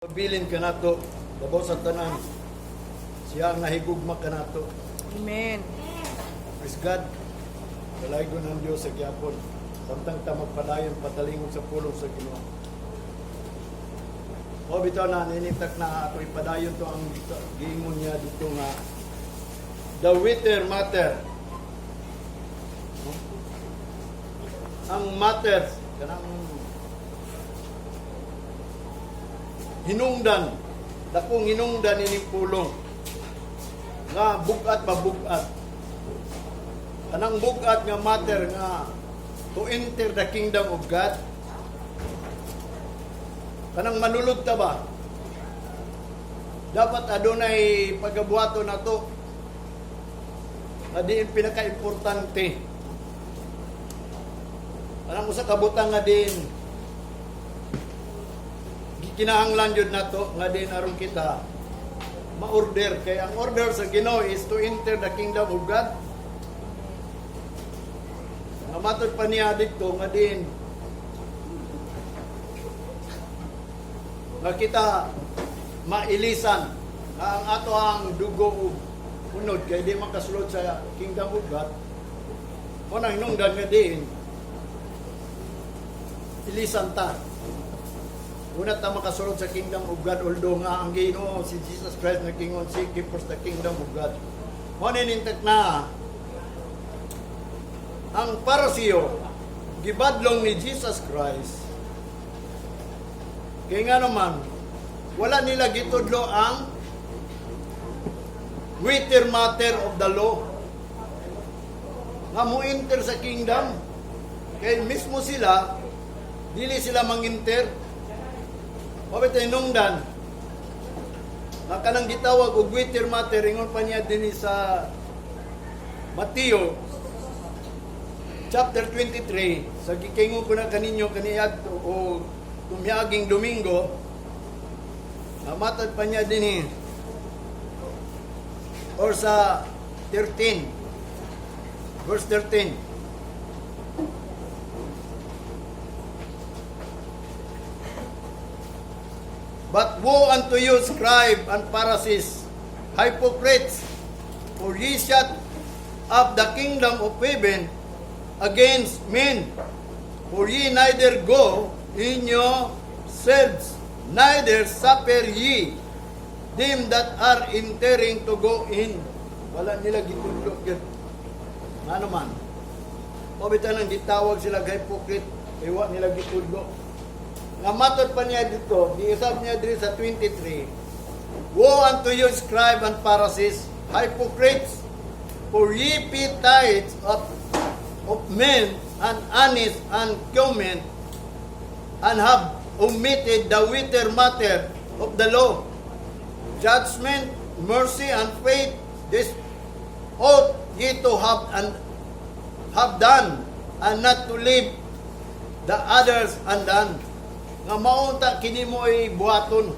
Pabilin ka nato, labaw sa tanan. Siya ang nahigugma ka nato. Amen. Praise God. Kalaygo ng Diyos sa gyapon. Samtang ta magpadayon padalingon sa pulong sa Ginoo. O bitaw na ninitak na ato ipadayon to ang giingon niya dito nga the wither matter. Ang matter kanang hinungdan, dakong hinungdan ining pulong nga bugat mabugat. Kanang bugat nga matter nga to enter the kingdom of God. Kanang manulod ta ba? Dapat adunay pagabuhaton nato. Nga diin pinaka-importante. Kanang usa ka butang nga din kinahanglan jud nato nga din aron kita ma-order kay ang order sa Ginoo is to enter the kingdom of God. Nga matod pa niya dito nga din nga kita mailisan nga ang ato ang dugo ug unod kay di makasulod sa kingdom of God. Mo nang hinungdan nga din ilisan ta. Una ta makasulod sa kingdom of God, although nga ang Ginoo si Jesus Christ nagkingon, seek ye first the kingdom of God. Mo ninintak na ang parasiyo gibadlong ni Jesus Christ. Kaya nga naman, wala nila gitudlo ang wither matter of the law. Nga mo enter sa kingdom, kaya mismo sila, dili sila mang-enter. Mabit ay nungdan. Nga kanang gitawag og wither matter, ingon pa niya din sa Mateo chapter 23. Sa gikingon ko na kaninyo kaniyad o tumyaging Domingo, namatad pa niya din or sa 13 verse 13. But woe unto you, scribe and Pharisees, hypocrites, for ye shut up the kingdom of heaven against men. For ye neither go in yourselves, neither suffer ye them that are entering to go in. Wala nila gitudlo yun. Ano man? Pabitan ang gitawag sila hypocrite, iwa nila gitudlo. Nga matod pa niya dito, diisab niya dito sa 23, woe unto you, scribe and Pharisees, hypocrites, for ye pay tithes of men and anise and cumin, and have omitted the wither matter of the law, judgment, mercy, and faith. This ought ye to have done, and not to leave the others undone. Nga maunta kini mo ay buhaton.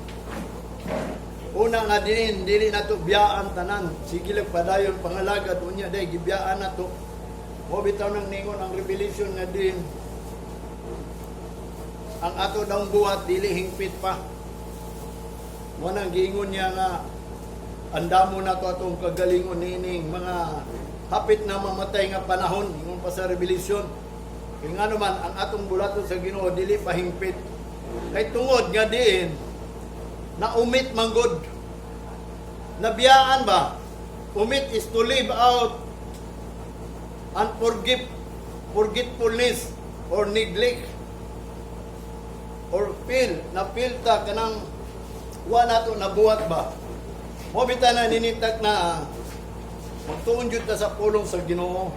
Una nga dili nato biyaan tanan. Sige lang padayon pangalagad unya day gibiyaan nato. Mo bitaw nang ningon ang revelation nga din ang ato daw buhat dili hingpit pa. Mo nang giingon niya nga andamo nato atong kagalingon nining mga hapit na mamatay nga panahon ingon pa sa revelation. Kaya nga naman ang atong bulaton sa Ginoo dili pa hingpit. Kay tungod nga diin na umit manggod. Nabiyaan ba? Umit is to live out forgetfulness or neglect or feel ta kanang wa nato nabuhat ba? Mo bitaw na ninitak na magtuon jud ta sa pulong sa Ginoo.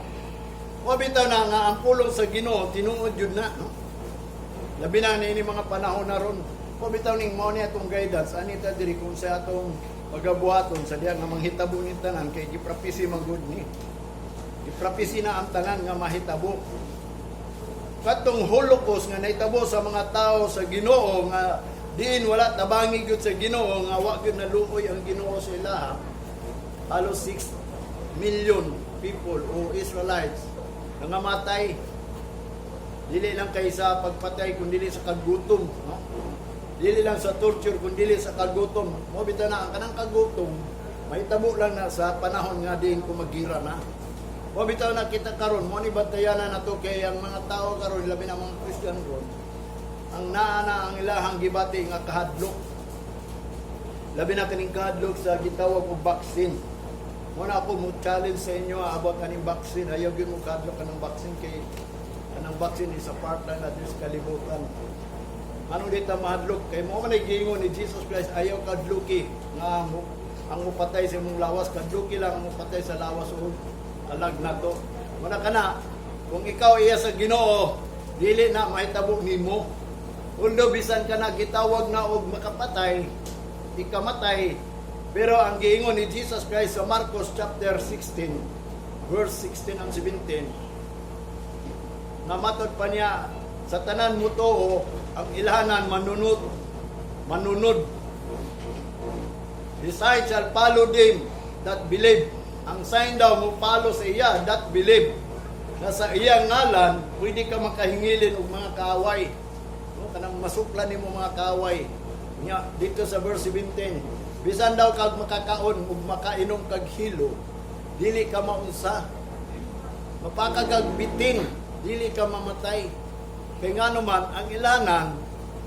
Mo bitaw na nga ang pulong sa Ginoo tinuod jud na, no? Labi na ni mga panahon na ron. Kung bitaw ning mao niya itong guidance, anita diri kung sa atong pagabuhaton sa diya nga manghitabo ni tanan kay giprapisi magud ni. Giprapisi na ang tanan nga mahitabo. Katong Holocaust nga naitabo sa mga tao sa Ginoo nga diin wala tabangi gyud sa Ginoo nga wa gyud naluoy ang Ginoo sa ilaha. Halos 6 million people o Israelites nga matay. Dili lang kay sa pagpatay kundi sa kagutom, no? dili lang sa torture kundi dili sa kagutom. Mo bitaw na ang kanang kagutom mahitabo lang na sa panahon nga din ko magira na. Mo bitaw na kita karon mo ni bantayanan nato kay ang mga tao karon labi na mga Christian ron. Ang naana ang ilahang gibati nga kahadlok. Labi na kaning kahadlok sa gitawag og vaccine. Muna ako mo challenge sa inyo about kaning vaccine. Ayaw gyud mo kahadlok kanang vaccine kay kanang vaccine is a part na natin sa kalibutan. Anong dito mahadlok? Kay mo man gingon ni Jesus Christ, ayaw kadluki nga mo ang mupatay sa imong lawas, kadluki lang ang mupatay sa lawas o alag na to. Muna ka na, kung ikaw iya sa Ginoo, dili na mahitabo nimo. Although bisan ka na gitawag na og makapatay, ikamatay, pero ang giingon ni Jesus Christ sa Marcos chapter 16, verse 16 and 17, namatod pa niya, sa tanan mo to, ang ilhanan manunod. The sign shall follow them that believe. Ang sign daw mo follow sa iya that believe. Na sa iyang ngalan, pwede ka makahingilin og mga kaaway. No, kanang masuklan nimo mga kaaway. Nya dito sa verse 17, bisan daw kag makakaon ug makainom kag hilo, dili ka maunsa. Mapakagag bitin, dili ka mamatay. Kaya nga naman, ang ilanan,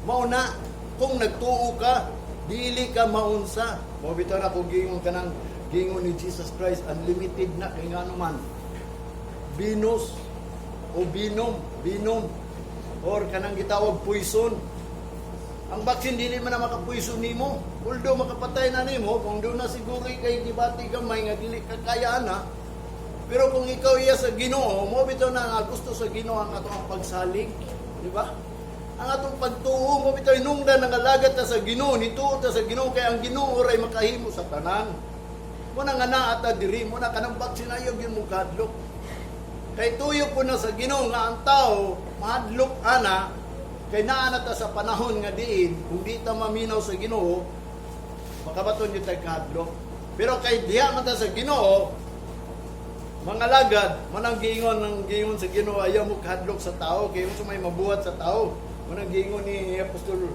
mauna, kung nagtuo ka, dili ka maunsa. Mabito na kung gingon ka ng gingon ni Jesus Christ, unlimited na. Kaya nga naman, binos, o binom, or kanang gitawag poison. Ang vaccine, dili man na makapoison nimo. Although makapatay na nimo, kung doon na siguro kay dibati gamay nga dili ka kaya na. Pero kung ikaw iya sa Ginoo, mo bitaw na nga gusto sa Ginoo ang atong pagsalig. Di ba? Ang atong pagtuo mo bitaw inungdan nga lagat ta sa Ginoo, nituo ta sa Ginoo kay ang Ginoo ray makahimo sa tanan. Mo na nga naa ta diri, mo na kanang vaccine ayo gyud mo kadlok. Kay tuyo po na sa Ginoo nga ang tao mahadlok ana kay naa na ta sa panahon nga diin kung di ta maminaw sa Ginoo makabaton gyud ta kadlok. Pero kay diha man ta sa Ginoo mga lagad, manang giingon ng giingon sa Ginoo ayaw mo kahadlok sa tao kay unsa may mabuhat sa tao. Manang giingon ni Apostol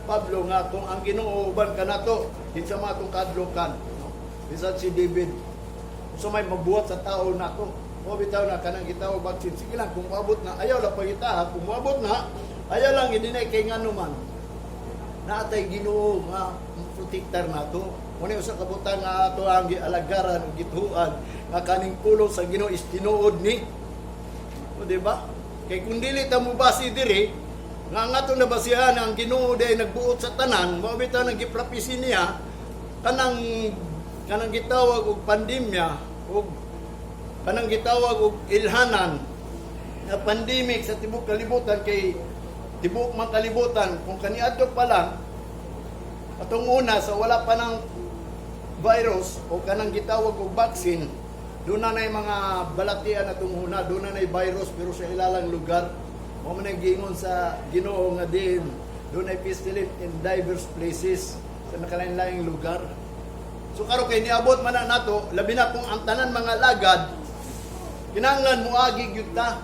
Pablo nga kung ang Ginoo uban ka nato, kinsa man atong kahadlokan, no? Bisan si David, unsa may mabuhat sa tao nato. Mo bitaw na kanang gitawag vaccine. Sige lang kung moabot na, ayaw la pagita, kung moabot na, ayaw lang idinay kay ngano man. Natay Ginoo nga protektar nato. Muna yung sa kabutan nga ato ang gialagaran o gituan nga kaning pulong sa Ginoo is tinuod ni. O diba? Kay kung dili ta mo basi diri, nga nga ito nabasihan ang Ginoo day nagbuot sa tanan, mabita nang giprapisi niya, kanang gitawag og pandemya, o kanang gitawag og ilhanan, na pandemic sa tibok kalibutan kay tibok man kalibutan, kung kaniadto pa lang, atong una sa wala pa ng virus o kanang gitawag og vaccine, doon na mga balatian atong una, doon na virus pero sa ilalang lugar. Mo man gingon sa Ginoo nga din, doon ay pestilence in diverse places sa nakalain-laing lugar. So karon kay niabot man na nato, labi na kung ang tanan mga lagad kinahanglan moagi gyud ta.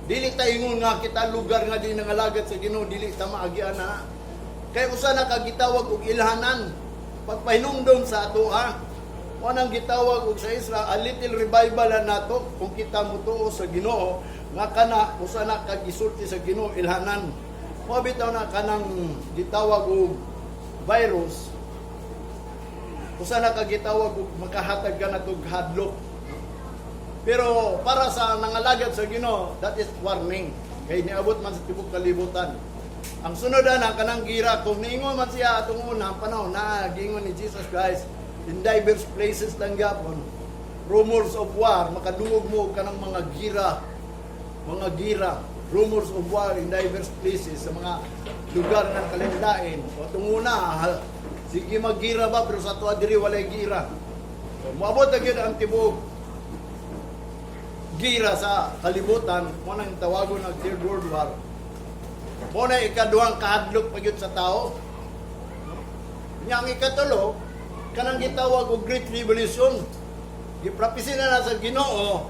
Dili ta ingon nga kita lugar nga di nangalagad sa Ginoo, dili ta maagian na. Kay usa na kagitawag og ilhanan pagpahinumdom sa ato mo nang gitawag og sa Israel a little revival na nato kung kita mutuo sa Ginoo nga kana usa na kagisulti sa Ginoo ilhanan. Mo bitaw na kanang gitawag og virus usa na kagitawag og makahatag ka na tog hadlok. Pero para sa nangalagad sa Ginoo, that is warning. Kay niabot man sa tibok kalibutan. Ang sunod na kanang gira, kung niingon man siya atong unang panahon na giingon ni Jesus Christ, in diverse places lang yapon, rumors of war, makadungog mo kanang mga gira, rumors of war in diverse places, sa mga lugar ng kalendain. O itong una, sige maggira ba, pero sa tuwa diri walay gira. So, maabot na yun ang tibok gira sa kalibutan, mo nang tawagon ng Third World War. Mo na ikaduhang kahadlok pa yun sa tao. Yang ikatulo, kanang gitawag og Great Revolution. Giprapisi na sa Ginoo,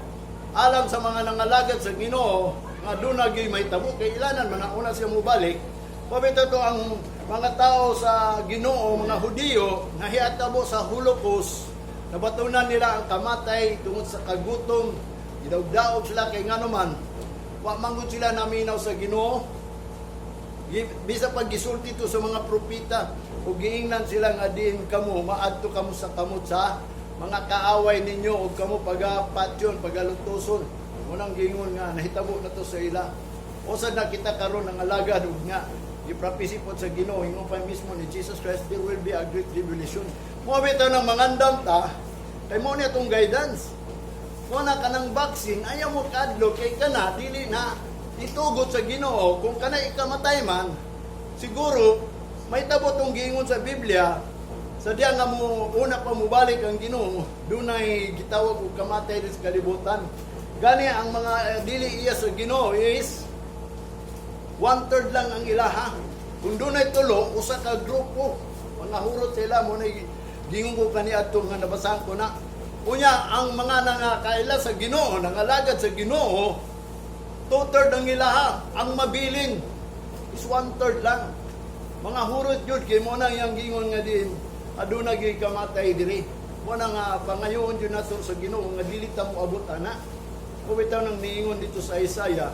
alam sa mga nangalagad sa Ginoo, nga doon na gyud may tabo kay ilanan man ang una siya mobalik. Pabito to ang mga tao sa Ginoo, mga Hudiyo, nahiatabo sa Holocaust, nabatunan nila ang kamatay tungod sa kagutom, idawdaog sila kay nganuman, wa manggod sila naminaw sa Ginoo. Bisa pag gisulti to sa mga propita, ug giingnan sila nga diin kamo, maadto kamo sa kamot sa mga kaaway ninyo, ug kamo pagapatyon, pagalutuson. Munang gingon nga, nahitabo na to sa ila. Usad na kita karon ng alagad, ug nga, iprapisi po sa Ginoo, ingon pa mismo ni Jesus Christ, there will be a great tribulation. Mo bitaw ng mangandam ta, kay mo niya itong guidance. Muna ka ng vaccine, ayaw mo kadlo, kay kana, dili na, itugot sa Ginoo. Kung kana ikamatay man, siguro, may tabo tong giingon sa Biblia, sadya nga mo, una pa mo balik ang Ginoo, dunay gitawag og kamatay sa kalibutan. Gani ang mga dili iya sa Ginoo is 1/3 lang ang ilaha. Kung dunay tulo, usa ka grupo, mga hurot sila mo na gingon ko kaniadto nga nabasahan ko na. Unya ang mga nangakaila sa Ginoo, nangalagad sa Ginoo, 2/3 ang ilaha. Ang mabilin is 1/3 lang. Mga hurot yun, kay mo na yung gingon nga din, aduna gyud kamatay diri. Mo na nga pangayoon yun nato sa Ginoo nga dili ta mo abot ana. Kung bitaw nang niingon dito sa Isaiah,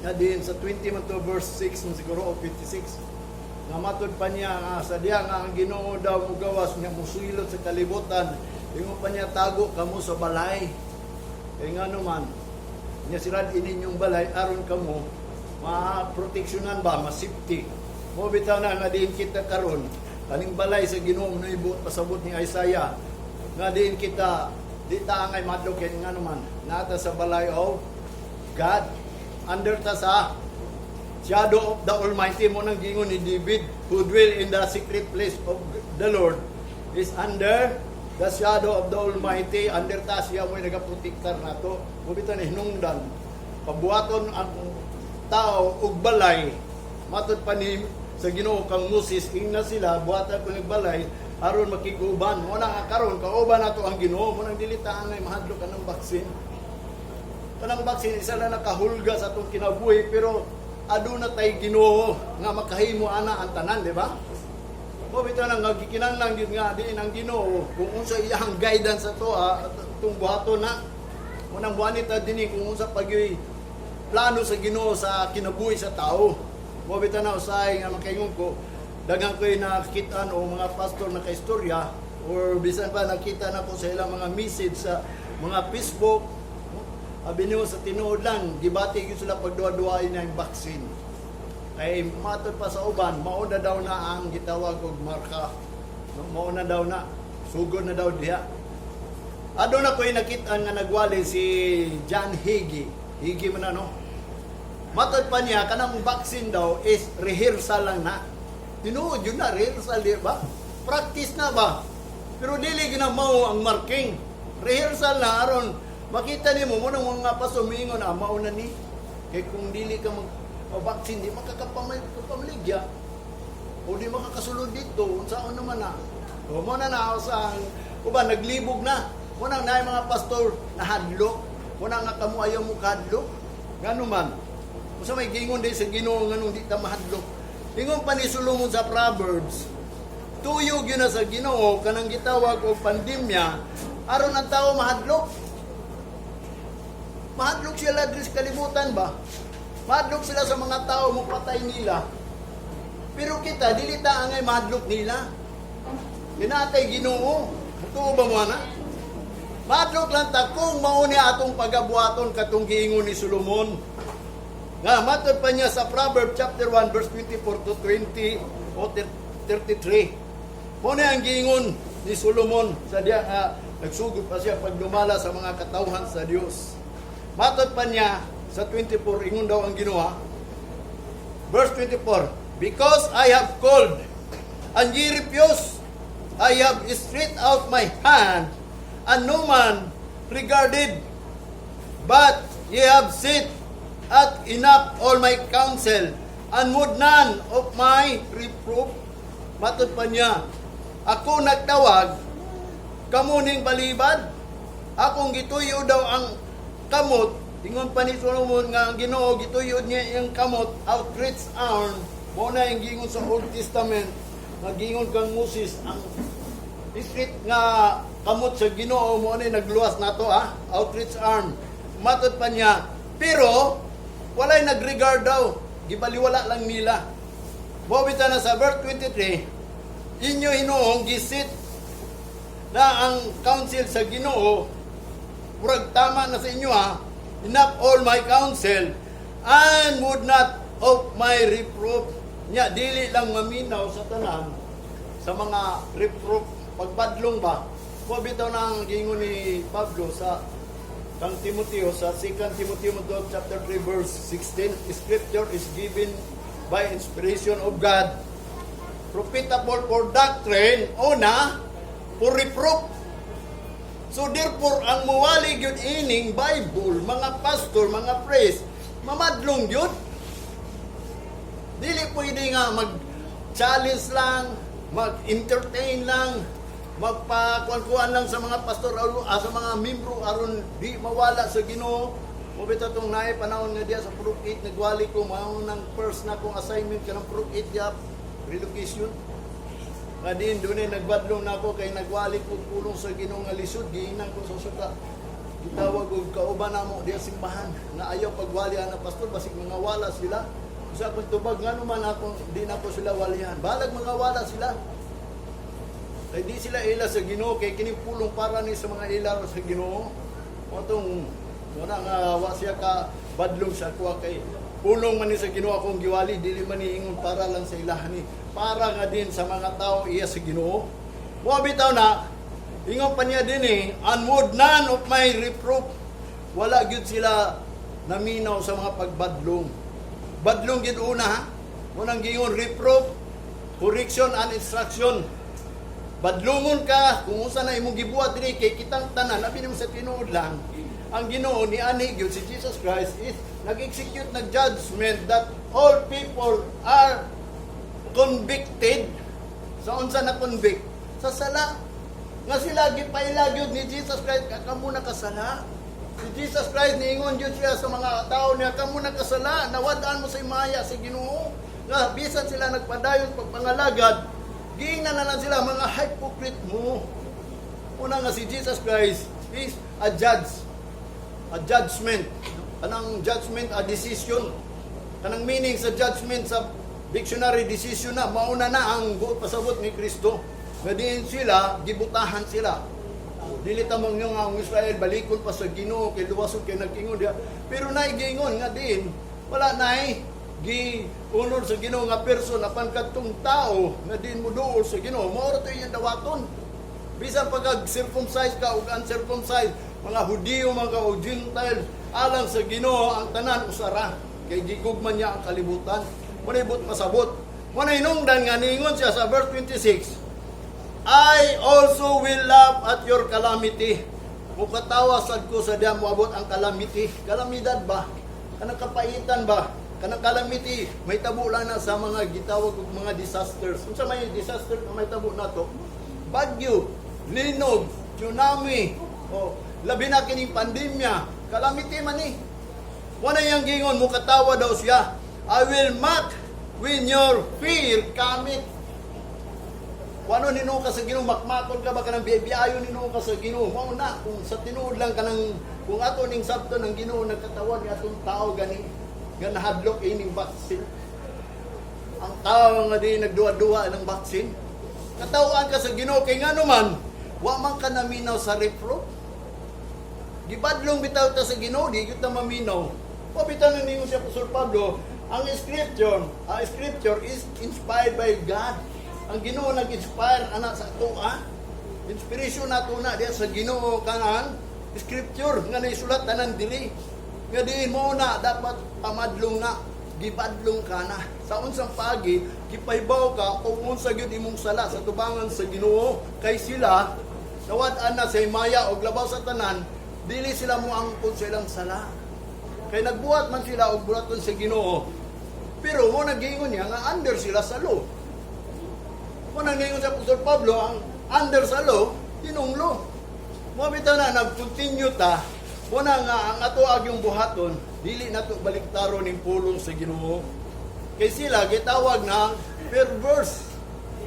na din sa 20 man to verse 6 siguro o 56, nga matod pa niya nga sadya nga ang Ginoo daw mugawas niya musuilot sa kalibutan, ingon pa niya tago kamo sa balay. Kay nga naman niya sirad ininyong balay aron kamo ma-proteksyonan ba, ma-safety. Mo bitaw na nga din kita karon kaning balay sa Ginoo na ibuot pasabot ni Isaiah nga din kita di ta angay madlok nga naman nata sa balay of God, under ta sa shadow of the Almighty. Mo nang gingon ni David, who dwell in the secret place of the Lord is under the shadow of the Almighty. Under ta siya mo nagaprotektar nato. Mo bitaw ni hinungdan pabuhaton ang tao og balay, matod pa ni sa Ginoo kang Moses, ingna sila buhatan ko balay aron makiguban. Mo na nga karon kauban nato ang Ginoo. Mo nang dilita angay mahadlok kanang baksin. Kanang baksin isa na nakahulga sa atong kinabuhi, pero aduna tay Ginoo nga makahimo ana ang tanan, di ba? Mo bitaw nang gikinahanglan gyud nga diin ang Ginoo kung unsa iyang guidance ato atong buhaton na. Mo nang buhanit ta dinhi kung unsa pagyoy plano sa Ginoo sa kinabuhi sa tao. Mo bitaw na usahay nga makaingon ko, daghang ko'y nakitaan o mga pastor na kaistorya or bisan pa nakita na ko sa ilang mga message sa mga Facebook. Abi niyo sa tinuod lang, gibati gyud sila pagduwa-duwain na yung vaccine. Kay matod pa sa uban, mauna daw na ang gitawag og marka. Mauna daw na, sugod na daw diha. Ado na ko'y nakitaan nga nagwali si John Hagee. Hagee man ano. Matod pa niya, kanang vaccine daw is rehearsal lang na. Tinuod yun na, rehearsal, di ba? Practice na ba? Pero dili ginamaw ang marking. Rehearsal na, aron makita ni mo, munang mga pasumingon na, mauna ni. Kaya kung dili ka mag-vaccine, di makakapamaligya. O di makakasulod dito, saan naman na. O muna na, saan, o ba, naglibog na. Munang na mga pastor na hadlok. Munang nga kamo ayaw mo kahadlok. Gano'n man. Kung sa may gingon din sa Ginoo, nga nung di ta mahadlok. Ingon pa ni Solomon sa Proverbs, tuyog yun na sa Ginoo kanang gitawag o pandemya, aron ang tao mahadlok. Mahadlok sila sa kalibutan ba? Mahadlok sila sa mga tao, mapatay nila. Pero kita, dili ta angay mahadlok nila. Dinatay Ginoo. Tuo ba mo na? Mahadlok lang ta kung mauni atong pagabuhaton katong giingon ni Solomon. Nga, matod pa niya sa Proverbs chapter 1 verse 24 to 20 o 33. Muna ang giingon ni Solomon sa diya nagsugod pa siya pagdumala sa mga katawhan sa Dios. Matod pa niya sa 24, ingon daw ang Ginoo. Verse 24, because I have called and ye refuse, I have stretched out my hand and no man regarded, but ye have sit at enough all my counsel, and would none of my reproof. Matod pa niya, ako nagtawag, kamuning balibad, akong gituyo daw ang kamot. Ingon pa ni Solomon nga ang Ginoo gituyo niya yung kamot, outreach arm, Mo na yung gingon sa Old Testament, nga gingon kang Moses, ang street nga kamot sa Ginoo mo na nagluwas nato outreach arm. Matod pa niya, pero walay nagregard daw, gibaliwala lang nila. Bobita na sa verse 23, inyo hinuong gisit na ang council sa Ginoo, murag tama na sa inyo enough all my counsel, and would not of my reproof. Nya, dili lang maminaw sa tanan, sa mga reproof, pagpadlong ba? Bobitaw na ang gingon ni Pablo sa kang Timoteo, sa 2 Timoteo chapter 3 verse 16, Scripture is given by inspiration of God, profitable for doctrine, una, for reproof. So therefore, ang muwali yun ining Bible, mga pastor, mga priest, mamadlong yun. Dili pwede nga mag-challenge lang, mag-entertain lang, magpakuan-kuan lang sa mga pastor, sa mga membro, aron di mawala sa Ginoo. Mubita itong naay panahon nga diya sa Proof 8, nagwali ko, ng first na kong assignment ka ng Proof 8 diya, relocation. Nga din, doon ay nagbadlong na ako, kay nagwali ko pulong sa Ginoo nga lisod, giinan ko sa suka. Gitawag ko, kauban na mo diya simbahan, na ayaw pagwalihan na pastor, basig mga wala sila. Sa akong tubag, nga naman ako, di na ko sila walihan. Balag mga wala sila. Kaya di sila ila sa Ginoo, kay kinipulong para ni sa mga ila sa Ginoo. O itong, wala nga, wa siya ka badlong sa kuha kay pulong man ni sa Ginoo akong giwali, dili man niingon para lang sa ilahan ni. Para nga din sa mga tao iya sa Ginoo. Bitaw na, ingon pa niya din and would none of my reproof. Wala gyud sila naminaw sa mga pagbadlong. Badlong gyud una Munang gingon reproof, correction and instruction. Badlungon ka kung unsa na imong gibuhat diri kay kitang tanan abi nimo sa tinuod lang. Ang Ginoo ni ani gyud si Jesus Christ is nag-execute ng judgment that all people are convicted. Sa unsa na convict? Sa sala. Nga sila gipaila gyud ni Jesus Christ kamo na kasala. Si Jesus Christ niingon gyud siya sa mga tao niya kamo na kasala, nawad-an mo sa imaya sa Ginoo. Nga bisan sila nagpadayon pagpangalagad, giingnan na lang sila mga hypocrite mo. Una nga si Jesus Christ is a judge. A judgment. Kanang judgment, a decision. Kanang meaning sa judgment sa dictionary, decision na, mauna na ang pasabot ni Kristo. Nga diin sila, gibutahan sila. Dili tamang yung ang Israel, balikon pa sa Ginoo, kay luwasod kay nagkingon diya. Pero naigingon nga din, wala nai gi-honor sa Ginoo nga person, apan kadtong tao, nga din mo dool sa Ginoo, maura to yung dawaton. Bisan pagka-circumcise ka o uncircumcised, mga Hudiyo, mga o Gentiles, alang sa Ginoo ang tanan usara. Kay gigugman niya ang kalibutan. Muna ibot pasabot. Muna inungdan nga ningon siya sa verse 26, I also will laugh at your calamity. Mukatawa sad ko sa diyan moabot ang calamity. Kalamidad ba? Kanang kapaitan ba? Kanang calamity, may tabo lang na sa mga gitawag og mga disasters. Unsa may disaster na may tabo nato? Bagyo, linog, tsunami, labi na kining pandemya, calamity man ni. Wala yang gingon mo katawa daw siya. I will mock when your fear cometh. Kung ano ninuo ka sa Ginoo, makmakon ka ba kanang biyayo ninuo ka sa Ginoo? Mao na kung sa tinuod lang kanang kung ato ning sabto ng Ginoo nagkatawan ni atong tao gani nga nahadlok ining vaccine. Ang tao nga di nagduwa-duwa ng vaccine. Katawaan ka sa Ginoo kay ngano man wa man ka naminaw sa reproof. Gibadlong bitaw ta sa Ginoo, di gyud ta maminaw. Pabitan na ninyo si Apostol Pablo, ang scripture is inspired by God. Ang Ginoo nag-inspire ana sa ato inspiration nato na diya sa Ginoo kanang scripture nga naisulat tanan dili. Nga diin mo na dapat pamadlong na, gibadlong ka na. Sa unsang pagi, gipahibaw ka kung unsa gyud imong sala sa tubangan sa Ginoo kay sila nawad-an na sa himaya og labaw sa tanan, dili sila mo angkon sa ilang sala. Kay nagbuhat man sila og buraton sa Ginoo. Pero mo nagingon niya nga under sila sa law. Mo nagingon sa Apostol Pablo ang under sa law, tinunglo. Mo bitaw na nag-continue ta. Muna nga ang ato agyong buhaton, dili nato baliktaron ning pulong sa Ginoo. Kay sila gitawag na perverse.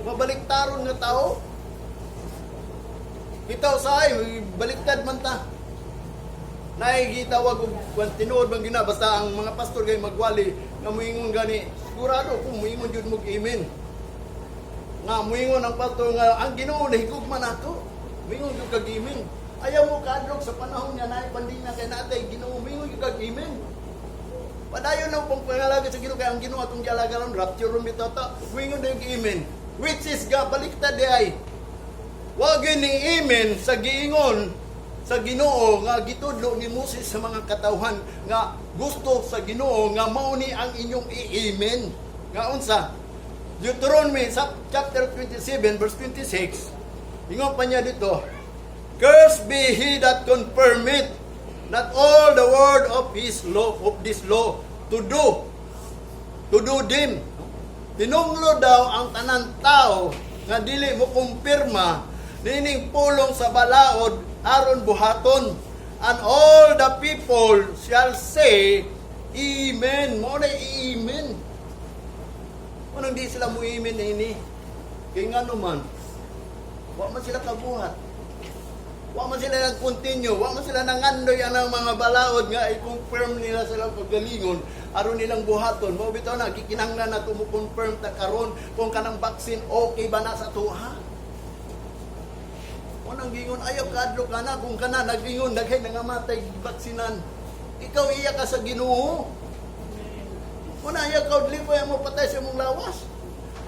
Mabaliktaron nga tao. Itaw sa ay baliktad man ta. Naigitawag og tinuod man gina basta ang mga pastor kay magwali nga moingon gani sigurado kung moingon jud mo amen. Nga moingon ang pastor nga ang Ginoo nahigugma nato. Moingon jud kag amen. Ayaw mo kadlok sa panahon nga naay pandemya kay natay Ginoo moingon jud kag amen. Padayon na pong pangalaga sa Ginoo kay ang Ginoo atong gialagaron rapture ron bitaw ta. Moingon jud amen. Which is ga baliktad di ay. Wa gini amen sa giingon sa Ginoo nga gitudlo ni Moses sa mga katawhan nga gusto sa Ginoo nga mao ni ang inyong i-amen. Nga unsa? Deuteronomy sa chapter 27 verse 26. Ingon pa niya dito, "Cursed be he that confirmeth not all the word of his law, of this law to do them." Tinunglo daw ang tanan tao nga dili mo kumpirma nining pulong sa balaod aron buhaton, and all the people shall say amen. Mo na amen. Anong di sila mo amen ini? Kay nga naman, wa man sila kabuhat. Wa man sila nag-continue, wa man sila nangandoy ang mga balaod nga i-confirm nila sila paggalingon aron nilang buhaton. Mao bitaw na gikinahanglan nato mo confirm ta karon kung kanang vaccine okay ba na sa tuha. Unang gingon ayaw kadlo ka na kung kana naggingon daghay nangamatay baksinan. Ikaw iya ka sa Ginoo. Una ayaw ka udli pa mo patay sa imong lawas.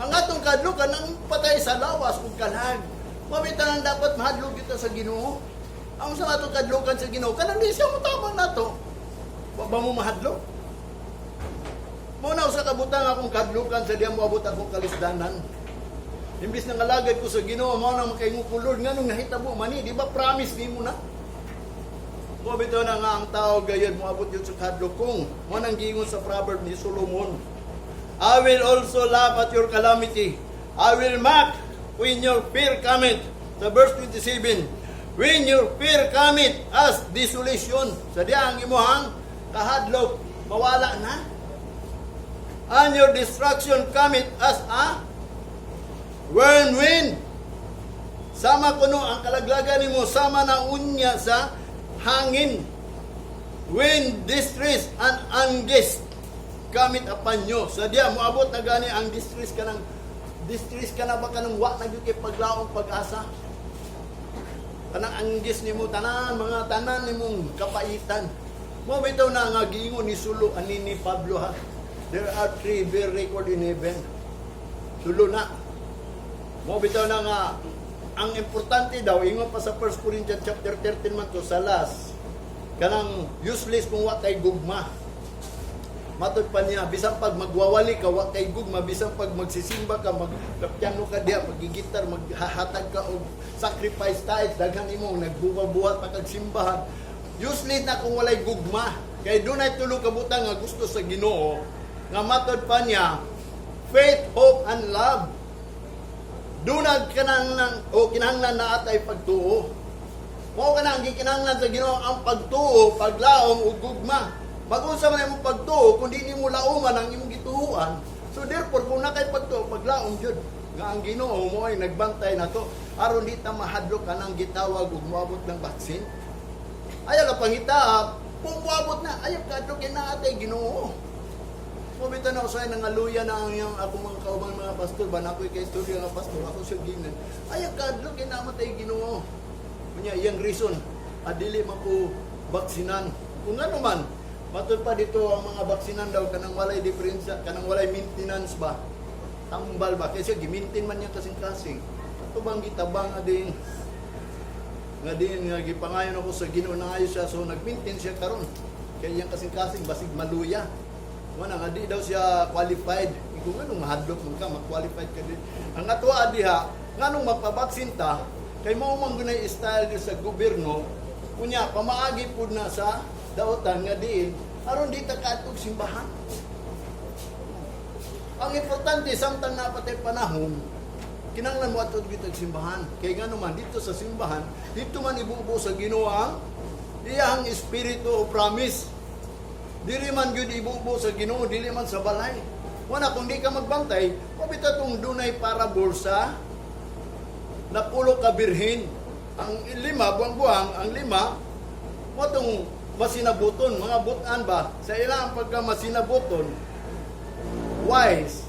Ang atong kadlo ka nang patay sa lawas ug kalag. Mabitan ang dapat mahadlok kita sa Ginoo. Ang sa atong kadlokan sa Ginoo kanang di siya mutabang nato. Wa ba mo mahadlok? Muna usa ka butang akong kadlukan sa diyan mo abot akong kalisdanan. Imbis na ngalagay ko sa Ginoo mao nang makaingukulod nganong nahitabo man ni, di ba promise nimo na? Mo bitaw na nga ang tao gayud mo abot yun sa kadlok kung mo nang giingon sa proverb ni Solomon. I will also laugh at your calamity. I will mock when your fear cometh. Sa verse 27, when your fear cometh as desolation. Sa diya ang imuhang kahadlok mawala na. And your destruction cometh as a whirlwind. Sama kuno ang kalaglagan nimo sama na unya sa hangin. When distress and angst cometh upon you. Sa diya moabot na gani ang distress ka na ba kanang wa na gyud kay paglaong pag-asa. Kanang anggis nimo tanan mga tanan nimong kapaitan. Mo bitaw na nga giingon ni Sulo ani ni Pablo ha. There are 3 bear record in heaven. Sulo na. Mo bitaw na nga ang importante daw ingon pa sa 1 Corinthians chapter 13 man to sa last. Kanang useless kung wa kay gugma. Matod pa niya, bisan pag magwawali ka, wa kay gugma, bisan pag magsisimba ka, magpiano ka diya, magigitar, maghahatag ka og sacrifice tithes, daghan imo nagbubuhat pa kag simbahan. Useless na kung walay gugma. Kay dunay tulo ka butang nga gusto sa Ginoo, nga matod pa niya, faith, hope, and love. Dunag kanang kinahanglan na atay pagtuo. Mao kana ang gikinahanglan sa Ginoo ang pagtuo, paglaom ug gugma. Mag-unsa man imong pagtuo kung di nimo laoman ang imong gituuan. So therefore kung nakay pagtuo, paglaom jud nga ang Ginoo mo ay nagbantay nato aron di ta mahadlok kanang gitawag ug moabot ng baksin. Ayaw ka pangita, kung moabot na ayaw kadlok kay naatay Ginoo. Mabita na usay nangaluya na ang yung ako mga kaubang mga pastor ba na ako'y ka-istorya nga pastor ako siya ginan. Ayaw kadlok kay namatay Ginoo. Kunya iyang reason adili man ko baksinan. Kung ano man matod pa dito ang mga baksinan daw kanang walay diferensya, kanang walay maintenance ba? Tambal ba? Kasi gi-maintain man niya kasing-kasing. Ito bang gitabang nga din nga gipangayon ako sa Ginoo na ayos siya so nag-maintain siya karon. Kaya iyang kasing-kasing basig maluya. Wala nga di daw siya qualified. Kung anong mahadlok mo ka, mag-qualified ka din. Ang atwa diha, nganong magpabaksin ta, kay mao man gunay style sa gobyerno, kunya pamaagi pud na sa daotan nga diin aron di ta kaatog simbahan. Ang importante samtang napatay panahon kinahanglan mo atog dito simbahan kay ngano man dito sa simbahan dito man ibubuo sa Ginoo ang iyang espiritu o promise. Dili man gyud ibubuo sa Ginoo, dili man sa balay. Muna, kung di ka magbantay, pabita itong dunay para bulsa na pulo ka birhin. Ang 5, buwang-buwang, ang 5, mo itong masinabuton, mga butan ba? Sa ilang pagka masinabuton, wise,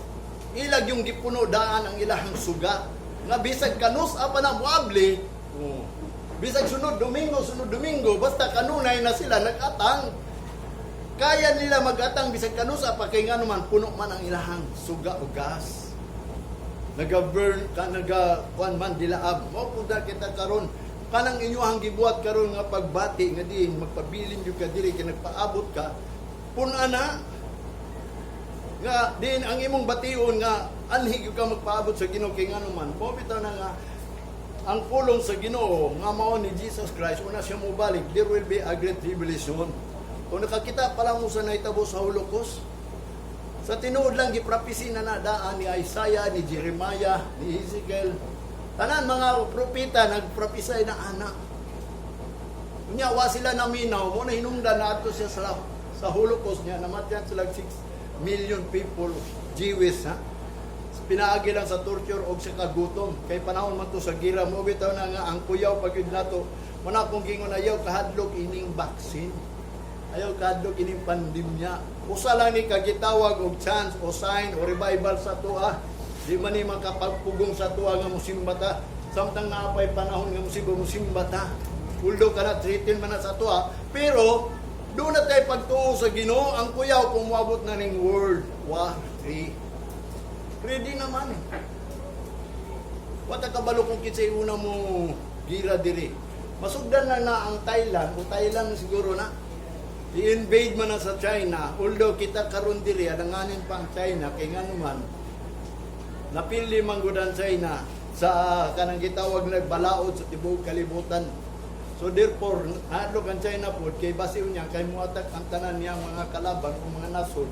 ilag yung gipuno daan ang ilahang suga. Nga bisag kanus apa na muabli, bisag sunod Domingo, basta kanunay na sila nag-atang. Kaya nila mag-atang bisag kanus apa kay nga naman puno man ang ilahang suga o gas. Naga-burn ka, kuan man dilaab. Mo pud kita karon kanang inyohang gibuhat karon nga pagbati nga din magpabilin jud ka diri kay nagpaabot ka pun-ana nga din ang imong bation nga anhi ka magpaabot sa Ginoo kay ngano man mo bitaw na nga ang pulong sa Ginoo nga mao ni Jesus Christ una siya mobalik there will be a great tribulation. Kung nakakita pala mo sa naitabo sa Holocaust sa tinuod lang giprapisi na nadaan ni Isaiah, ni Jeremiah, ni Ezekiel. Tanan mga propeta nagpropisay na anak. Unya wa sila naminaw mo na hinungdan na ato siya sa Holocaust niya namatyan sila 6 million people Jewish ha. Pinaagi lang sa torture o sa kagutom kay panahon man to sa gira mo bitaw na nga ang kuyaw pagyud nato muna kung gingon ayaw kahadlok ining vaccine. Ayaw kahadlok ining pandemya. Usa lang ni kagitawag og chance o sign o revival sa tuwa. Di man ni makapagpugong sa tuwa nga musimbata. Samtang naapay panahon nga musimbata. Uldo ka na, treatin man na sa tuwa. Pero, doon na tayo pagtuo sa Ginoo, ang kuyaw pumabot na ng World War III. Ready naman eh. Wata kabalo kung kinsay una mo gira diri. Masugdan na ang Thailand, o Thailand siguro na, i-invade man na sa China, although kita karon diri, alanganin pa ang China, kay nga naman, napili manggudan China sa kanang gitawag na balaod sa tibuok kalibutan. So therefore, hadlok ang China po, kay basiw niya, kay muatak ang tanan niyang mga kalaban o mga nasod.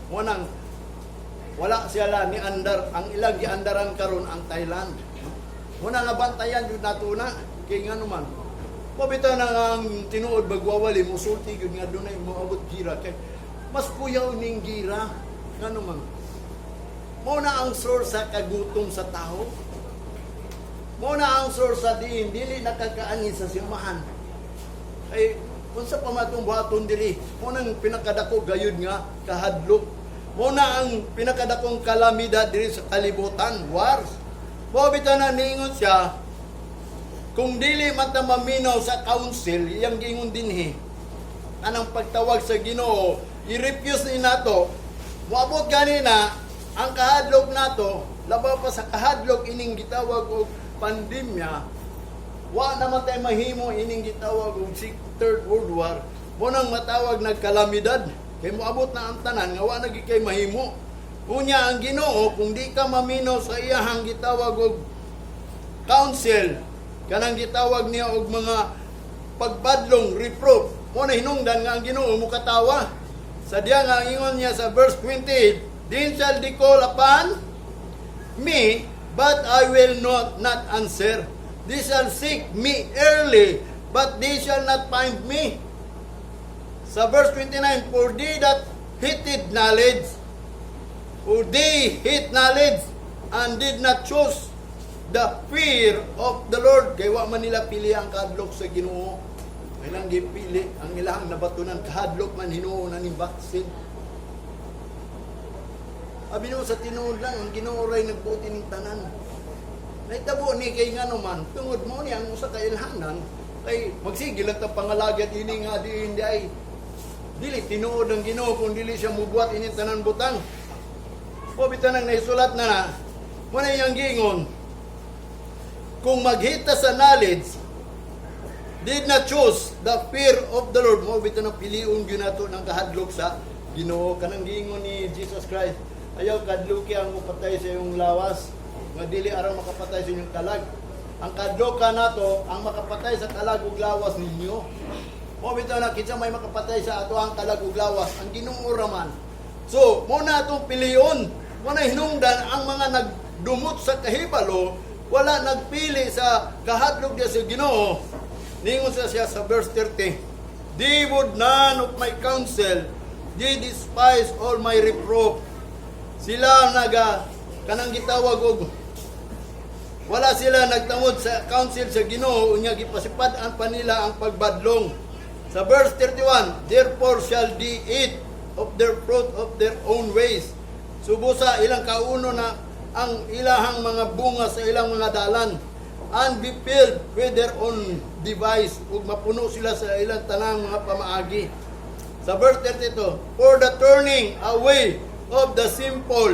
Munang, wala sila ni andar, ang ilang giandaran karon ang Thailand. Muna nga bantayan yun natuna, kay nga naman, mabita na nga ang tinuod bagwawali, musulti yun nga doon ay maabot gira, kay mas puyaw ning gira, nga naman. Muna ang source sa kagutom sa tao. Muna ang source sa diin, dili nakakaani sa simahan. Ay, kung sa pamatong buhaton dili, muna ang pinakadako gayud nga, kahadlok. Muna ang pinakadakong kalamidad diri sa kalibutan, wars. Mabita na ningon siya, kung dili man ta maminaw sa council, iyang gingon dinhi, anang pagtawag sa Ginoo, i-refuse ni nato, muabot kanina, ang kahadlok nato, labaw pa sa kahadlok ining gitawag og pandemya, wa naman tayo mahimo ining gitawag og Third World War, mo nang matawag nagkalamidad, kay moabot na ang tanan, nga wa nagi kay mahimo. Unya ang Ginoo, kung di ka maminaw sa iyahang gitawag og council, kanang gitawag niya og mga pagbadlong, reproof, mo na hinungdan nga ang Ginoo mukatawa. Sa diya nga ingon niya sa verse 28, then shall they call upon me, but I will not answer. They shall seek me early, but they shall not find me. Sa verse 29, for they that hated knowledge, for they hate knowledge, and did not choose the fear of the Lord. Kaya wa man nila pili ang kahadlok sa Ginoo. Ilang gipili ang ilang nabatunan kahadlok man Hinuo na ni vaccine. Abi no sa tinuod lang ang Ginoo ray nagbuti ning tanan. Naitabo ni kay ngano man tungod mo ni ang usa ka ilhanan kay magsigil ang pangalagad ini nga di hindi ay dili tinuod ang Ginoo kung dili siya mubuhat ini tanan butang. O bitanang naisulat na mo na iyang gingon, kung maghita sa knowledge, did not choose the fear of the Lord, mo bitanang piliun yun nato ng kahadlok sa Ginoo. Kanang gingon ni Jesus Christ, ayaw kadluki ang mapatay sa iyong lawas, nga dili araw makapatay sa inyong kalag. Ang kadloka nato, ang makapatay sa kalag ug lawas ninyo. Mo bitanang kinsa may makapatay sa ato ang kalag ug lawas, ang Ginoo raman. So, muna itong piliyon, muna hinungdan ang mga nagdumot sa kahibalo, wala nagpili sa kahadlok niya sa Ginoo. Ningon siya sa verse 30, they would none of my counsel, they despise all my reproof. sila kanang gitawag og wala sila nagtangod sa council sa Ginoo unya gipasipad-an pa nila ang pagbadlong. Sa verse 31, therefore shall they eat of their fruit of their own ways. Subo sa ilang kauno na ang ilahang mga bunga sa ilang mga dalan, and be filled with their own device, ug mapuno sila sa ilang tanang mga pamaagi. Sa verse 32, for the turning away of the simple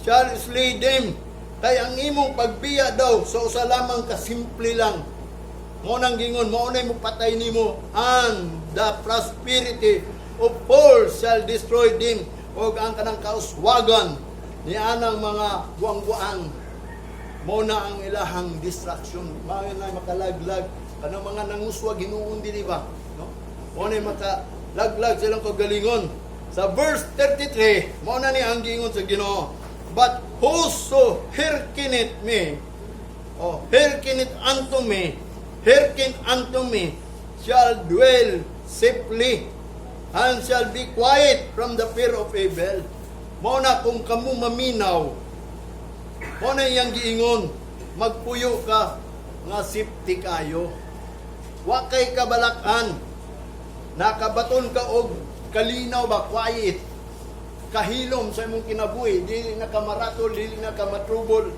shall slay them. Kay ang imong pagbiya daw sa usa lamang ka simple lang. Mo nang gingon, mo nay mo patay nimo, and the prosperity of all shall destroy them. Og ang kanang kauswagan ni anang mga buang-buang mo na ang ilahang distraction. Mao na makalaglag kanang mga nanguswa Ginoo di ba? No? Mo na makalaglag silang kagalingon. Sa verse 33, mo na ni ang gingon sa Ginoo. But whoso hearkeneth me, hearkeneth unto me, hearken unto me, shall dwell safely, and shall be quiet from the fear of evil. Mao na kung kamu maminaw, mao na iyang giingon, magpuyo ka nga safety kayo. Wa kay kabalakan, nakabaton ka og kalinaw ba, quiet, kahilom sa imong kinabuhi, dili na ka maratol, dili na ka matrubol.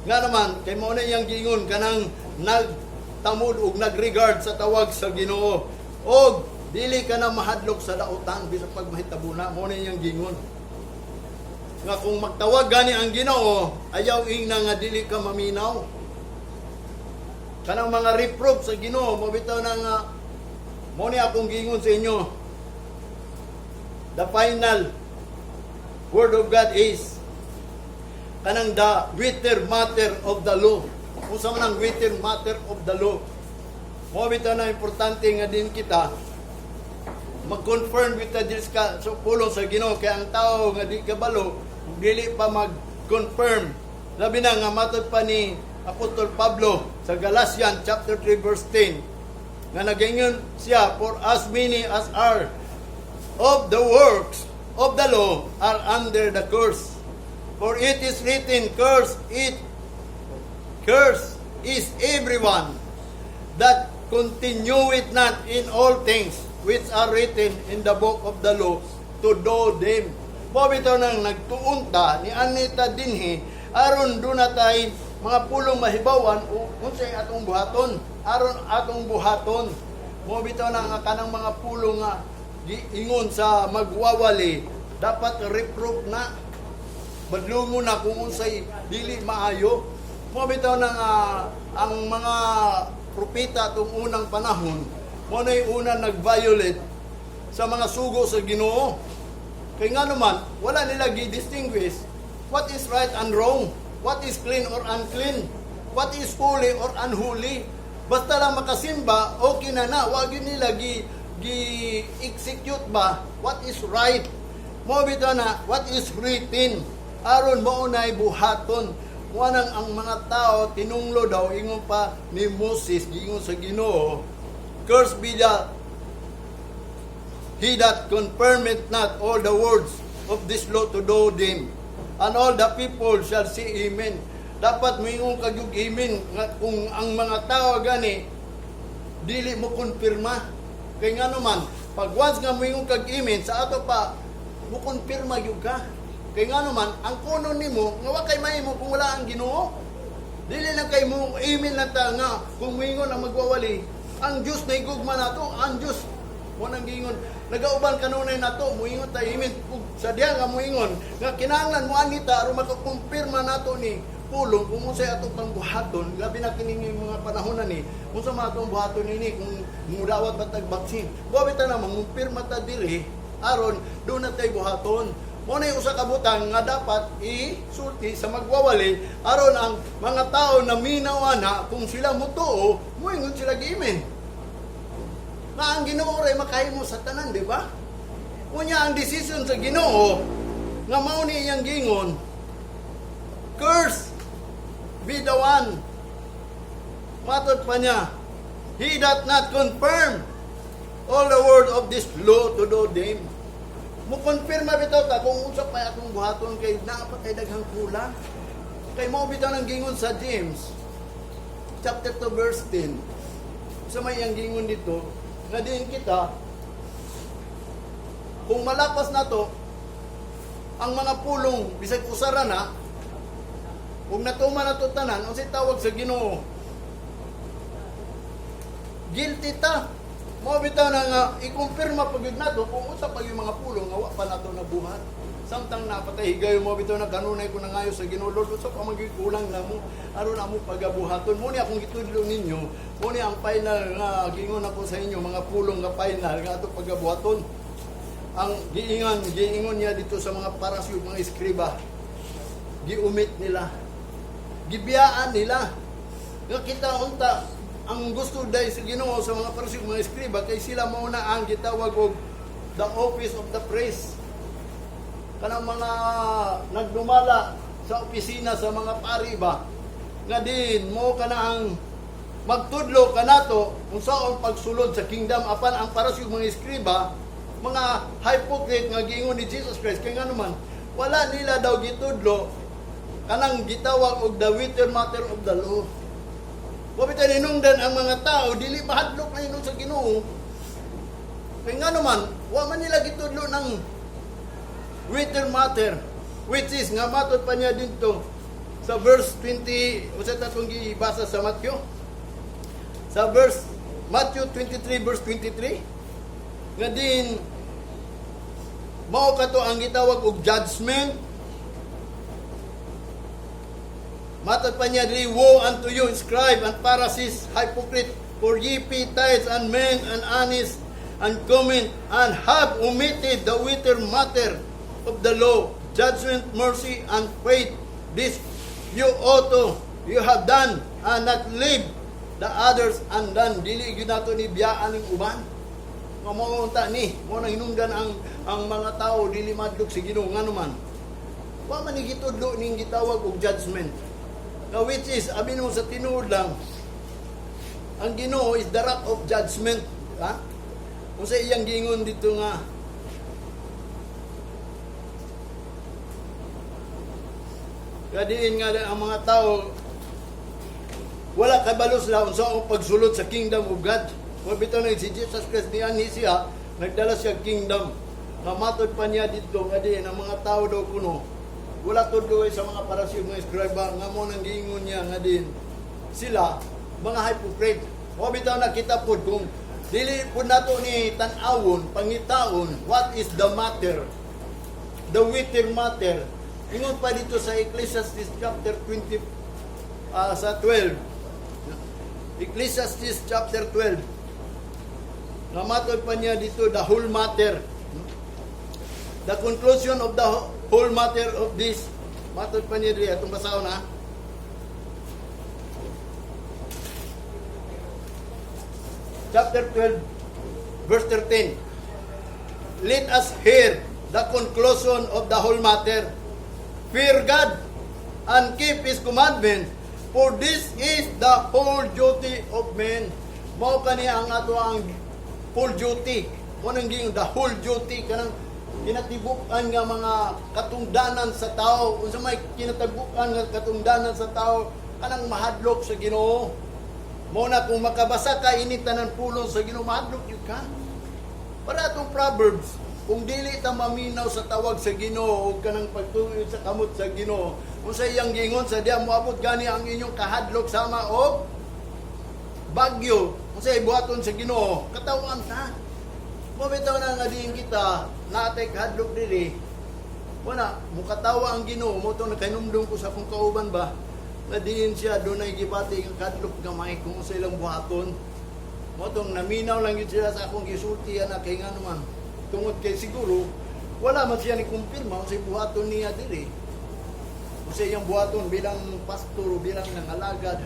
Nga naman, kay mao na iyang giingon, kanang nagtamod ug nagregard sa tawag sa Ginoo. Og dili ka na mahadlok sa dautan bisan pag mahitabuna, mao na iyang giingon. Nga kung magtawag gani ang Ginoo, ayaw ing na nga dili ka maminaw. Kanang mga reproof sa Ginoo, mabitaw na nga, mao ni akong giingon sa inyo. The final Word of God is kanang the greater matter of the law. Kung sa man ang greater matter of the law. Mo bitaw na importante nga din kita mag-confirm with the so pulong sa Ginoo, kay ang tao nga di kabalo dili pa mag-confirm. Labi na nga matod pa ni Apostol Pablo sa Galatians chapter 3 verse 10 nga nagingon siya, for as many as are of the works of the law are under the curse. For it is written, curse is everyone that continueth not in all things which are written in the book of the law to do them. Mabito nang nagtuunta ni Anita dinhi, aron doon natay mga pulong mahibawan o unsay atong buhaton, aron atong buhaton. Mabito nang kanang mga pulong nga ingon sa magwawali, dapat reproof na, badlungo na kung unsay dili maayo. Mabitaw na nga ang mga propeta itong unang panahon, mo na yung unang nag-violate sa mga sugo sa Ginoo. Kaya nga naman, wala nila gi-distinguish what is right and wrong, what is clean or unclean, what is holy or unholy. Basta lang makasimba, okay na na. Wag yun nila gi-execute ba what is right. Mo bitaw na what is written, aron mo unay buhaton. Wanang ang mga tao tinunglo daw ingon pa ni Moses giingon sa Ginoo, cursed be he that confirmeth not all the words of this law to do them, and all the people shall say amen. Dapat moingon kagyud amen nga kung ang mga tao gani dili mo konfirma. Kay nga naman, pag once nga moingon kag amen, sa ato pa mo konfirma gyud ka. Kay nga naman, ang kuno nimo nga wa kay mahimo kung wala ang Ginoo. Dili lang kay mo amen lang ta nga kung moingon ang magwawali. Ang Dios na igugma nato, ang Dios mo nang gingon, nagauban kanunay nato, moingon ta amen. Ug sa diha nga moingon nga kinahanglan mo anita aron makakumpirma nato ni pulong kung unsay ato pang buhaton, labi na kining mga panahon na ni, unsa man atong buhaton nini kung mudawat batag baksin. Wa bitaw na mangumpirma ta diri aron do na tay buhaton. Mo na usa ka butang nga dapat isulti sa magwawali aron ang mga tao na minaw na kung sila mutuo, moingon sila gimen. Na ang Ginoo ray makahimo sa tanan, di ba? Unya ang decision sa Ginoo nga mao ni iyang gingon, curse be the one. Matod pa niya, he that not confirm all the word of this law to do them. mo konfirma bitaw ta kung usap pa akong buhaton kay naa pa kay daghang kulang. Kay mao bitaw nang gingon sa James chapter 2 verse 10. Sa may ang gingon dito nga diin kita kung malapas na to ang mga pulong bisag usara na kung natuman na to tanan unsay tawag sa Ginoo, guilty ta. Mo bitaw na nga ikumpirma pag yun nato kung usap pag yung mga pulong nga wa pa nato nabuhat. Samtang napatay higayon mo bitaw na kanunay ko na ngayo sa Ginoo, Lord usap pa magikulang na mo aron na mo pagabuhaton. Mo ni akong gitudlo ninyo, mo ni ang final nga gingon ako sa inyo mga pulong nga final nga ato pagabuhaton. Ang giingon niya dito sa mga parasyo, mga eskriba, giumit nila, gibiyaan nila. Nga kita unta ang gusto dahil sa Ginoo sa mga parasyo, mga eskriba, kay sila mauna ang gitawag og the office of the priest. Kanang mga nagdumala sa opisina sa mga pari ba, nga din mo kana ang magtudlo kanato kung saan pagsulod sa kingdom apan ang parasyo, mga eskriba, mga hypocrite nga giingon ni Jesus Christ kay nga naman wala nila daw gitudlo kanang gitawag og the written matter of the law. Wabita ninungdan ang mga tao dili mahadlok na inon sa Ginoo. Kay nga naman wa man nila gitudlo ng written matter, which is nga matud pa niya dito sa verse 20, usa ta kung gibasa sa Matthew. Sa verse Matthew 23 verse 23 nga din mao kato ang gitawag og judgment. Matod pa niya diri, woe unto you, scribe and Pharisees, hypocrite, for ye pay tithes and mint and anise and cumin, and have omitted the written matter of the law, judgment, mercy, and faith. This you have done, and not leave the others undone. Dili gyud nato ni biyaan ning uban. Mamunta ni, mo nang hinungdan ang mga tao dili madlok si Ginoo nga naman. Wa man ni gitudlo ning gitawag og judgment. Now, which is, abin mo sa tinuod lang, ang Ginoo is the wrath of judgment. Ha? Kung sa iyang gingon dito nga, kadiin nga ang mga tao, wala kabalos lang sa pagsulod sa kingdom of God. Kung bito na si Jesus Christ ni siya, nagdala siya kingdom. Namatod pa niya dito, kadiin ang mga tao daw kuno, wala tudloy sa mga parasyo, mga eskriba, nga mo nang giingon niya nga din sila mga hypocrite. O bitaw na kita pod kung dili pud nato ni tan-awon, pangitaon what is the matter, the written matter. Ingon pa dito sa Ecclesiastes chapter 20 sa 12. Ecclesiastes chapter 12. Namatod pa niya dito the whole matter. The conclusion of the whole matter of this. Matod pa niya dito. Itong basaw na. Chapter 12, verse 13. Let us hear the conclusion of the whole matter. Fear God and keep His commandments, for this is the whole duty of men. Mao kaniya ang ato ang full duty. Kung ang the whole duty kanang kinatibukan nga mga katungdanan sa tao. Unsa may kinatibukan nga katungdanan sa tao kanang mahadlok sa Ginoo. Mo na kung makabasa ka ini tanan pulong sa Ginoo, mahadlok gyud ka. Para atong Proverbs, kung dili ta maminaw sa tawag sa Ginoo o kanang pagtuyo sa kamot sa Ginoo, unsa iyang gingon sa diya moabot gani ang inyong kahadlok sama og bagyo. Unsa ibuhaton sa Ginoo, katawan ta. Mabitaw na nga din kita, natay kahadlok diri. Wala, mukatawa ang Ginoo, mo itong nakainumdum ko sa akong kauban ba, na diin siya, doon ay gibati ang kahadlok gamay kung sa ilang buhaton. Mo itong naminaw lang yun sila sa akong gisulti, na kay nga naman, tungod kay siguro, wala man siya ni kumpirma kung sa buhaton niya diri. Kung sa iyang buhaton bilang pastor o bilang nangalagad.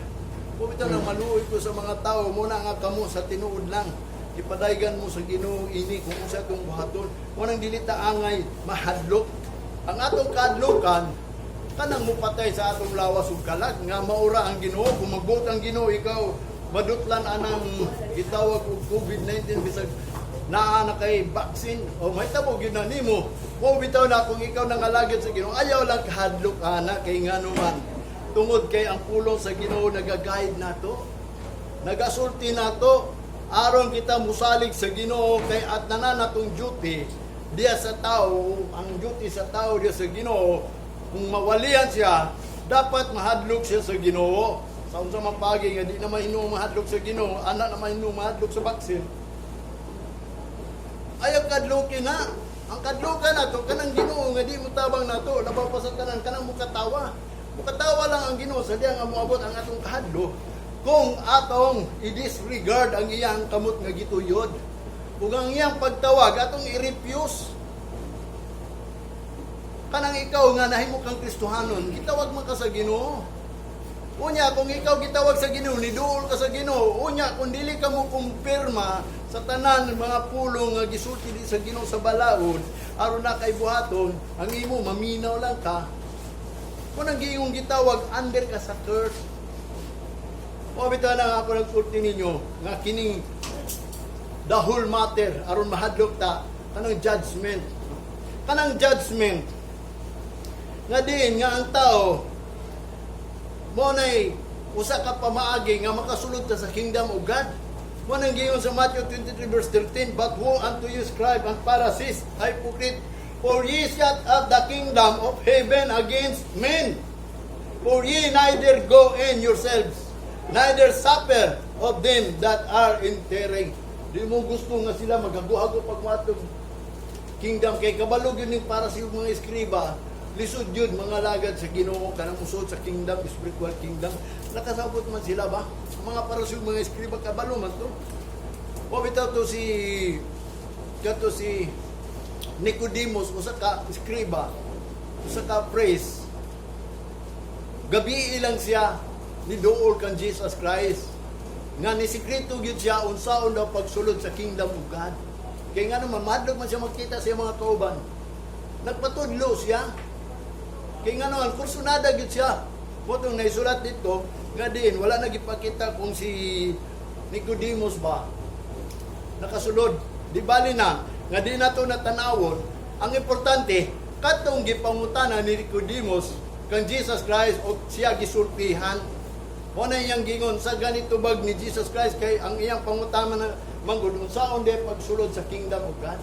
Mabitaw na maluoy ko sa mga tao, muna nga kamo sa tinuod lang. Ipadaygan mo sa Ginoo ini kung usa tong buhaton. Munang dili ta angay mahadlok. Ang atong kadlokan kanang mupatay sa atong lawas ug kalag nga maura ang Ginoo. Kung magbuot ang Ginoo ikaw madutlan anang gitawag og COVID-19 bisag naa na kay vaccine o may tabo gyud na nimo. Mo bitaw na kung ikaw nangalagad sa Ginoo, ayaw lang kahadlok ana kay ngano man. Tungod kay ang pulong sa Ginoo nagaguide nato. Nagasulti nato aron kita musalig sa Ginoo kay at nananatong duty diya sa tao, ang duty sa tao diya sa Ginoo, kung mawalian siya, dapat mahadlok siya sa Ginoo. Sa unsa man pagi nga di na mahimo mahadlok sa Ginoo, ana na mahimo mahadlok sa vaccine. Ayaw kadlokin na. Ang kadlokan nato kanang Ginoo nga di mo tabang nato, labaw pa sa tanan kanang mukatawa. Mukatawa lang ang Ginoo sa diya nga moabot ang atong kahadlok kung atong i-disregard ang iyang kamot nga gituyod. Ug ang iyang pagtawag atong i-refuse. Kanang ikaw nga nahimo kang Kristohanon, gitawag man ka sa Ginoo. Unya kung ikaw gitawag sa Ginoo, niduol ka sa Ginoo. Unya kung dili ka mo kumpirma sa tanan ng mga pulong nga gisulti di sa Ginoo sa balaod, aron na kay buhaton, ang imo maminaw lang ka. Kung ang giyong gitawag, under ka sa curse. O bitaw na ako nagsulti ninyo nga kining the whole matter aron mahadlok ta kanang judgment. Kanang judgment nga din nga ang tao mo nay usa ka pamaagi nga makasulod ta sa kingdom of God. Mo nang giyon sa Matthew 23 verse 13, but woe unto you, scribe and Pharisees, hypocrite, for ye shut up the kingdom of heaven against men. For ye neither go in yourselves, neither suffer of them that are entering. Di mo gusto nga sila magaguhago pagmatog kingdom kay kabalog yun yung para sa mga eskriba. Lisod yun mga lagad sa Ginoo kanang usod sa kingdom, spiritual kingdom. Nakasabot man sila ba? Mga para sa mga eskriba kabalo man to. O bitaw to si Nicodemus, usa ka eskriba, usa ka priest. Gabi ilang siya ni dool kang Jesus Christ. Nga ni sikreto gyud siya unsaon daw pagsulod sa kingdom of God. Kay nga naman madlog man siya magkita sa mga kauban. Nagpatudlo siya. Kay nga naman kursunada gyud siya. Motong naisulat dito nga din wala nagipakita kung si Nicodemus ba nakasulod. Di bali na nga di nato natanawon. Ang importante katong gipangutana ni Nicodemus kang Jesus Christ o siya gisultihan. Mo na iyang gingon sa ganito bag ni Jesus Christ kay ang iyang pangutama na manggod unsaon di pagsulod sa kingdom of God.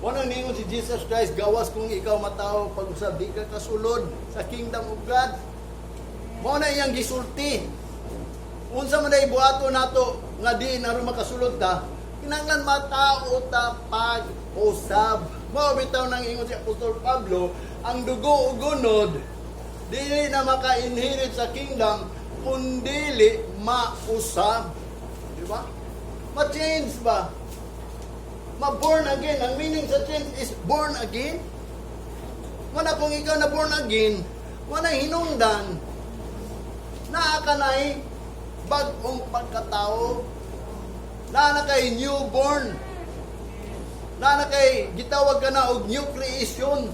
Mo na ningon si Jesus Christ, gawas kung ikaw matao pag-usab di ka kasulod sa kingdom of God. Mo na iyang gisulti. Unsa man day buhato nato nga di naron makasulod ta, kinahanglan matao ta pag-usab. Mo bitaw nang ingon si Apostol Pablo, ang dugo ug gunod dili na maka-inherit sa kingdom kundili mausab. Di ba? Ma-change ba? Ma-born again. Ang meaning sa change is born again. Wala kung ikaw na born again, wala hinungdan na kanay bagong pagkatao. Na kay newborn. Na kay gitawag ka na og new creation.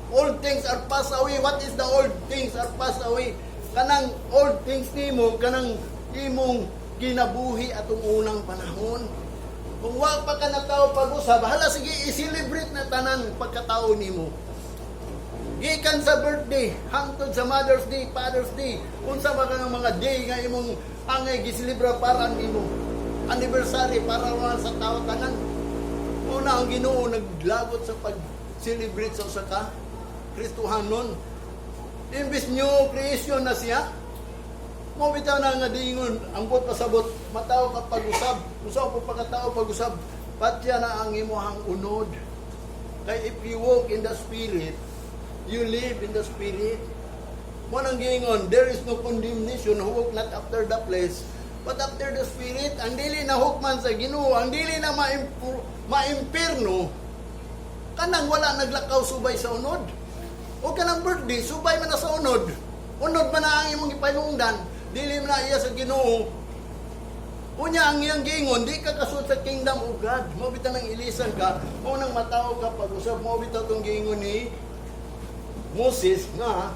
Old things are passed away. What is the old things are passed away? Kanang old things nimo, kanang imong kinabuhi atong unang panahon. Kung wa pa ka na tao pag-usab, hala sige i-celebrate na tanan pagkatao nimo. Gikan sa birthday, hangtod sa Mother's Day, Father's Day, unsa ba ka ng mga day nga imong angay giselebra para ang imo anniversary para naman sa tao tanan. Una ang Ginoo naglagot sa pag-celebrate sa usa ka Kristohanon. Imbis new creation na siya, mo bitaw na nga dingon, ang bot pasabot, matao ka pag-usab, usaw po pagkatao pag-usab, patya na ang imuhang unod. Kay if you walk in the Spirit, you live in the Spirit. Mo nang gingon, there is no condemnation who walk not after the flesh, but after the Spirit. Ang dili na hukman sa Ginoo, ang dili na maimpirno, kanang wala naglakaw subay sa unod. O kanang birthday, subay man na sa unod. Unod man na ang imong ipanungdan, dili man na iya sa Ginoo. Unya ang iyang gingon, di ka kasud sa kingdom of God. Mo bitaw nang ilisan ka, mo nang matao ka pag-usab, mo bitaw tong gingon ni Moses nga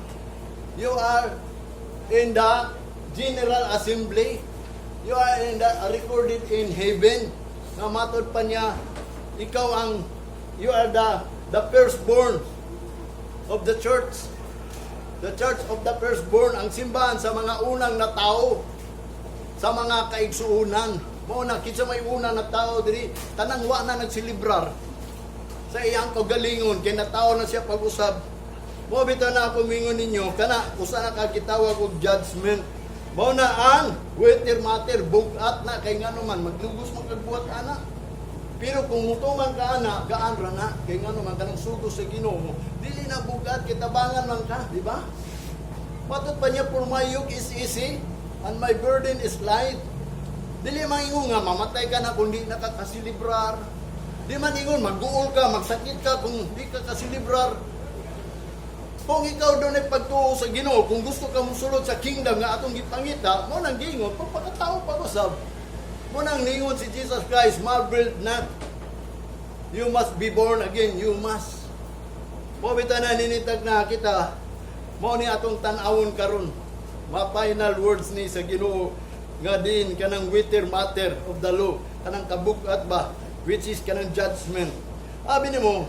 you are in the general assembly. You are in the recorded in heaven. nga matod pa niya, you are the firstborn of the church. The church of the firstborn, ang simbahan sa mga unang na tao, sa mga kaigsuunan. Mao na kinsa may una na tao diri, tanang wa na nagsilibrar sa iyang kagalingon kay natao na siya pag-usab. Mo bitaw na ako mingon ninyo kana usa na ka gitawag og judgment. Mao na ang weter matter bugat na kay ngano man maglugos man kagbuhat ana. Pero kung mutuman ka ana, gaan ra na kay ngano man kanang sugos sa Ginoo, dili na bugat kitabangan man ka, di ba? Matud pa niya, for my yoke is easy and my burden is light. Dili maingon nga mamatay ka na kung di nakakasilibrar. Di man ingon mag-uol ka, magsakit ka kung di ka kasilibrar. Kung ikaw doon ay pagtuo sa Ginoo, kung gusto ka musulod sa kingdom nga atong gipangita, mo nang gingon pagpakatao pag-usab. Mo nang ningon si Jesus Christ, marvel not. You must be born again, you must. Mo bitaw na ninitag na kita, mo ni atong tan-awon karon. Ma final words ni sa Ginoo nga din kanang weter matter of the law, kanang kabugat ba, which is kanang judgment. Abi nimo,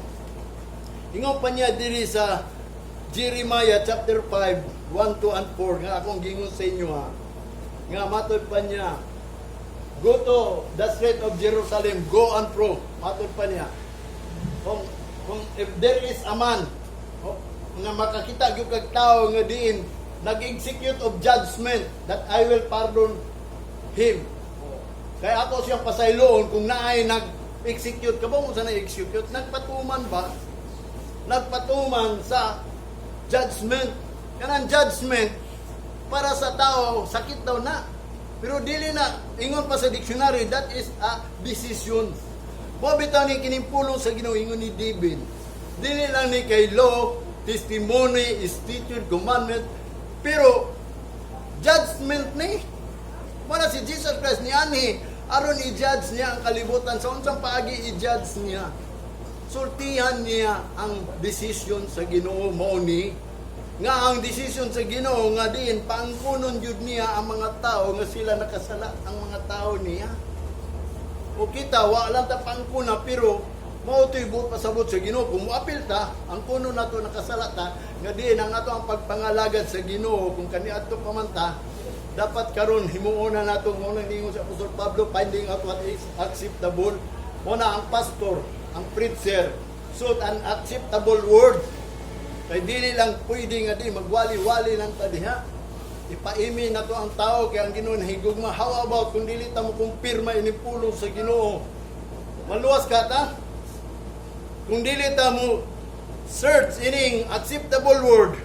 ingon pa niya diri sa Jeremiah chapter 5, 1, 2, and 4, nga akong gingon sa inyo ha, nga matod pa niya, go to the street of Jerusalem, go and fro, matod pa niya, kung if there is a man, nga makakita yung kagtao nga diin, nag-execute of judgment, that I will pardon him. Kaya ako siyang pasayloon, kung naay nag-execute, kabang mo sa na-execute, nagpatuman ba? Nagpatuman sa judgment. Kanang judgment para sa tao sakit daw na. Pero dili na ingon pa sa dictionary, that is a decision. Mo bitaw ni kinimpulong sa Ginoo ingon ni David. Dili lang ni kay law, testimony, statute, commandment, pero judgment ni. Wala si Jesus Christ ni ani aron i-judge niya ang kalibutan sa unsang paagi i-judge niya. Sultihan niya ang decision sa Ginoo mao ni nga ang decision sa Ginoo nga diin paangkunon jud niya ang mga tao nga sila nakasala ang mga tao niya. O kita wa lang ta paangkuna pero mao toy buot pasabot sa Ginoo kung moapil ta ang kuno nato nakasala ta nga diin ang ato ang pagpangalagad sa Ginoo kung kaniadto pa man ta dapat karon himuon na nato mo nang ningon sa Apostol Pablo finding out what is acceptable mo na ang pastor ang preacher, so an acceptable word. Kay dili lang pwede nga di magwali-wali lang ta diha. Ipaimi na to ang tao kay ang Ginoo higugma. How about kung dili ta mo kumpirma inipulong sa Ginoo? Maluwas ka ta? Kung dili ta mo search ining acceptable word,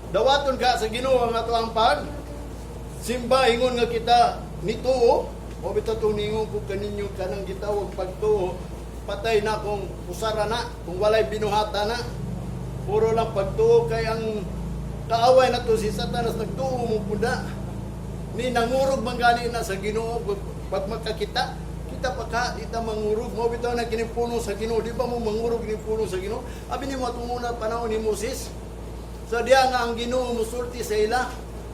dawaton ka sa Ginoo ang ato ang pag simba ingon nga kita nituo o bitaw ningon ko kaninyo kanang gitawag pagtuo. Patay na kung usara na, kung walay binuhata na. Puro lang pagtuo kay ang kaaway na to si Satanas nagtuo mo puda. Ni nangurog man gani na sa Ginoo pag magkakita, kita pa ka dita mangurog mo bitaw na kinipuno sa Ginoo, di ba mo mangurog kinipuno sa Ginoo? Abi ni mo atong una panahon ni Moses. Sa diya nga ang Ginoo musulti sa ila.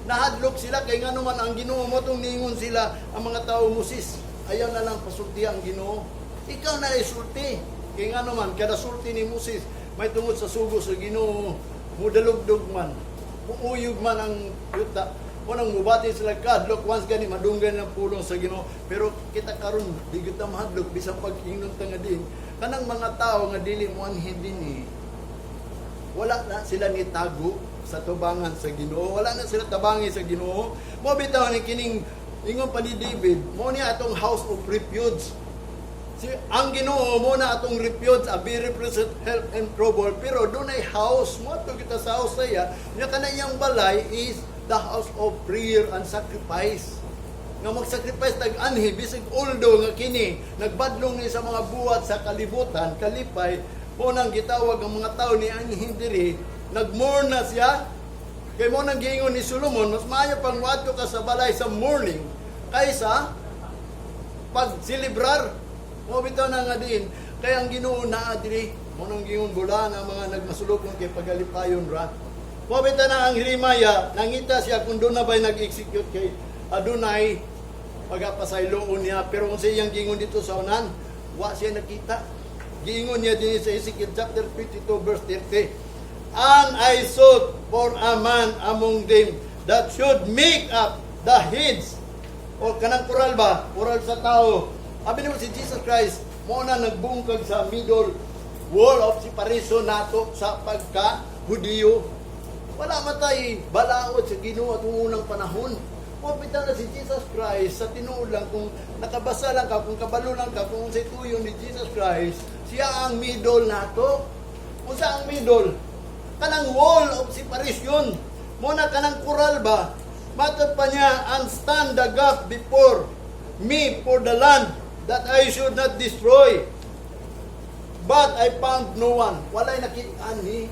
Nahadlok sila kay ngano man ang Ginoo mo tong ningon sila ang mga tao Moses. Ayaw na lang pasulti ang Ginoo. Ikaw na isulti. Kaya nga naman, kada sulti ni Moses, may tungod sa sugo sa Ginoo, mudalugdog man, uuyog man ang yuta, unang mubati sila kadlok, once gani, madunggan ng pulong sa Ginoo. Pero kita karon di kita mahadlok, bisang pag-ingnon ta nga din, kanang mga tao nga dili mo ang hindi ni, wala na sila ni tago sa tubangan sa Ginoo, wala na sila tabangi sa Ginoo. Mo bitaw ni kining, ingon pa ni David, mo niya atong house of refuge. Ang Ginoo mo na atong refuge, abi represent help and trouble, pero doon ay house mo ato kita sa house saya nya kanayang balay is the house of prayer and sacrifice nga mag-sacrifice tag-anhi bisig although nga kini nagbadlong ni sa mga buhat sa kalibutan kalipay mo nang gitawag ang mga tao ni anhi diri nagmourn na siya kay mo nang giingon ni Solomon mas maayo pang wadto ka sa balay sa morning kaysa pag-celebrar. Mo bitaw na nga din, kaya ang Ginoo naa diri, mo nang gingon bulan ang mga nagmasulokon kay pagalipayon ra. Mo bitaw na ang Jeremiah, nangita siya kung doon na ba'y nag-execute kay adunay pagapasayloon niya. Pero kung siyang gingon dito sa unan, wa siya nakita. Gingon niya din sa Ezekiel chapter 52 verse 30. And I sought for a man among them that should make up the heads. O kanang kural ba? Kural sa tao. Abi mo si Jesus Christ, mo na nagbungkag sa middle wall of separation nato sa pagka-Hudiyo. Wala matay balaod sa Ginoo at unang panahon. Pupita na si Jesus Christ sa tinuod lang, kung nakabasa lang ka, kung kabalo lang ka, kung sa tuyo ni Jesus Christ, siya ang middle nato. Kung sa ang middle, kanang wall of separation, muna kanang kural ba, matod pa niya, and stand the gap before me for the land that I should not destroy. But I found no one. Walay nakita ni